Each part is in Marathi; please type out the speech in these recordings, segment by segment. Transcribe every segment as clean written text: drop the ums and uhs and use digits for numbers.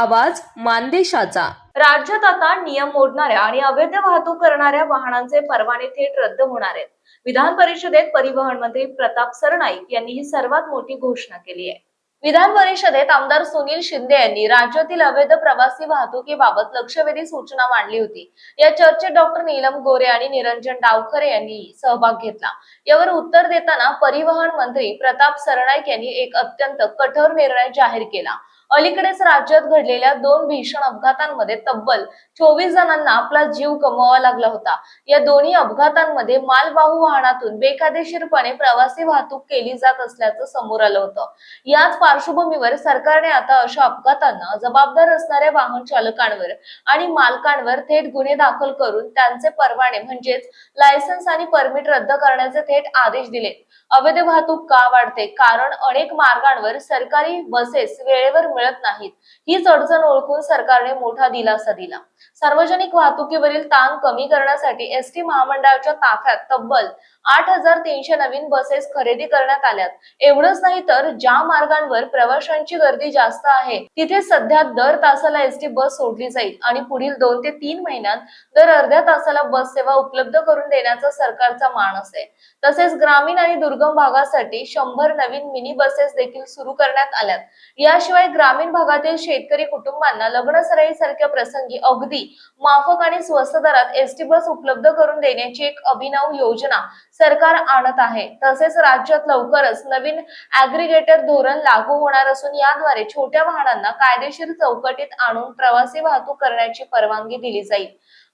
आवाज मानदेशाचा। राज्यात आता नियम मोडणाऱ्या आणि अवैध वाहतूक करणाऱ्या वाहनांचे परवाने थेट रद्द होणार आहेत। विधान परिषदेत परिवहन मंत्री प्रताप सरनाईक यांनी ही सर्वात मोठी घोषणा केली आहे। विधान परिषदेत आमदार सुनील शिंदे यांनी राज्यातील अवैध प्रवासी वाहतुकीबाबत लक्षवेधी सूचना मांडली होती। या चर्चेत डॉक्टर नीलम गोरे आणि निरंजन डावखरे यांनी सहभाग घेतला। यावर उत्तर देताना परिवहन मंत्री प्रताप सरनाईक यांनी एक अत्यंत कठोर निर्णय जाहीर केला। अलीकडेच राज्यात घडलेल्या 2 भीषण अपघातांमध्ये तब्बल 24 जणांना आपला जीव गमवावा लागला होता। या दोन्ही अपघातांमध्ये मालवाहू वाहनातून बेकायदेशीरपणे प्रवासी वाहतूक केली जात असल्याचं समोर आलं होतं। याच पार्श्वभूमीवर सरकारने आता अशा अपघातांना जबाबदार असणाऱ्या वाहन चालकांवर आणि मालकांवर थेट गुन्हे दाखल करून त्यांचे परवाने म्हणजेच लायसन्स आणि परमिट रद्द करण्याचे थेट आदेश दिले। अवैध वाहतूक का वाढते? कारण अनेक मार्गांवर सरकारी बसेस वेळेवर मिळत नाहीत। हीच अडचण ओळखून सरकारने मोठा दिलासा दिला। सार्वजनिक वाहतुकीवरील ताण कमी करण्यासाठी एसटी महामंडळाच्या ताफ्यात तब्बल 8300 नवीन बसेस खरेदी करण्यात आल्यात। एवढंच नाही तर ज्या मार्गांवर प्रवाशांची गर्दी जास्त आहे तिथे सध्या दर तासाला एसटी बस सोडली जाईल आणि पुढील 2 ते 3 महिन्यात दर अर्ध्या तासाला बस सेवा उपलब्ध करून देण्याचा सरकारचा मानस आहे। तसेच ग्रामीण आणि दुर्गम भागासाठी 100 नवीन मिनी बसेस देखील सुरू करण्यात आल्यात। याशिवाय ग्रामीण भागातील शेतकरी कुटुंबांना लग्न सराईसारख्या प्रसंगी अगदी माफक आणि स्वस्त दरात एसटी बस उपलब्ध करून देण्याची एक अभिनव योजना सरकार आणत आहे। तसेच राज्यात लवकरच नवीन ऍग्रीगेटर धोरण लागू होणार असून याद्वारे छोट्या वाहनांना कायदेशीर चौकटीत आणून प्रवासी वाहतूक करण्याची परवानगी दिली जाईल।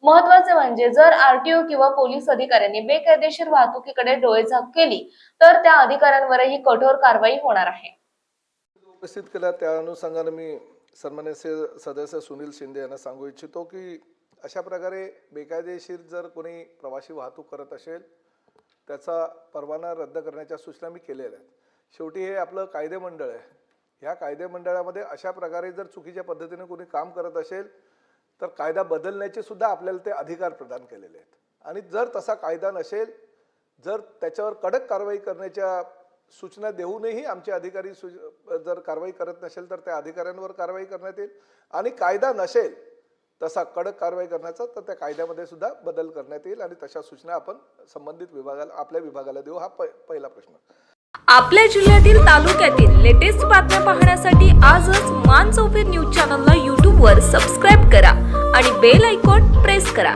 महत्त्वाचे म्हणजे जर आरटीओ किंवा पोलीस अधिकाऱ्यांनी बेकायदेशीर वाहतुकीकडे डोळेझाक केली तर त्या अधिकाऱ्यांवरही कठोर कारवाई होणार आहे। उपस्थित केला त्या अनुषंगाने मी सन्माननीय सदस्य सुनील शिंदे यांना सांगू इच्छितो की अशा प्रकारे बेकायदेशीर जर कोणी प्रवासी वाहतूक करत असेल त्याचा परवाना रद्द करण्याच्या सूचना मी केलेल्या आहेत। शेवटी हे आपलं कायदे मंडळ आहे। ह्या कायदे मंडळामध्ये अशा प्रकारे जर चुकीच्या पद्धतीने कोणी काम करत असेल तर कायदा बदलण्याचे सुद्धा आपल्याला ते अधिकार प्रदान केलेले आहेत। आणि जर तसा कायदा नसेल, जर त्याच्यावर कडक कारवाई करण्याच्या सूचना देऊनही आमचे अधिकारी जर कारवाई करत नसेल तर त्या अधिकाऱ्यांवर कारवाई करण्यात येईल। आणि कायदा नसेल तसा कडक कारवाई करण्याचा तर त्या कायद्यामध्ये सुद्धा बदल करण्यात येईल आणि तशा सूचना आपण संबंधित विभागाला आपल्या विभागाला देऊ। हा पहिला प्रश्न। आपल्या जिल्ह्यातील तालुक्यातील लेटेस्ट बातम्या पाहण्यासाठी आजच मान चौफेर न्यूज चॅनलला YouTube वर सबस्क्राइब करा आणि बेल आयकॉन प्रेस करा।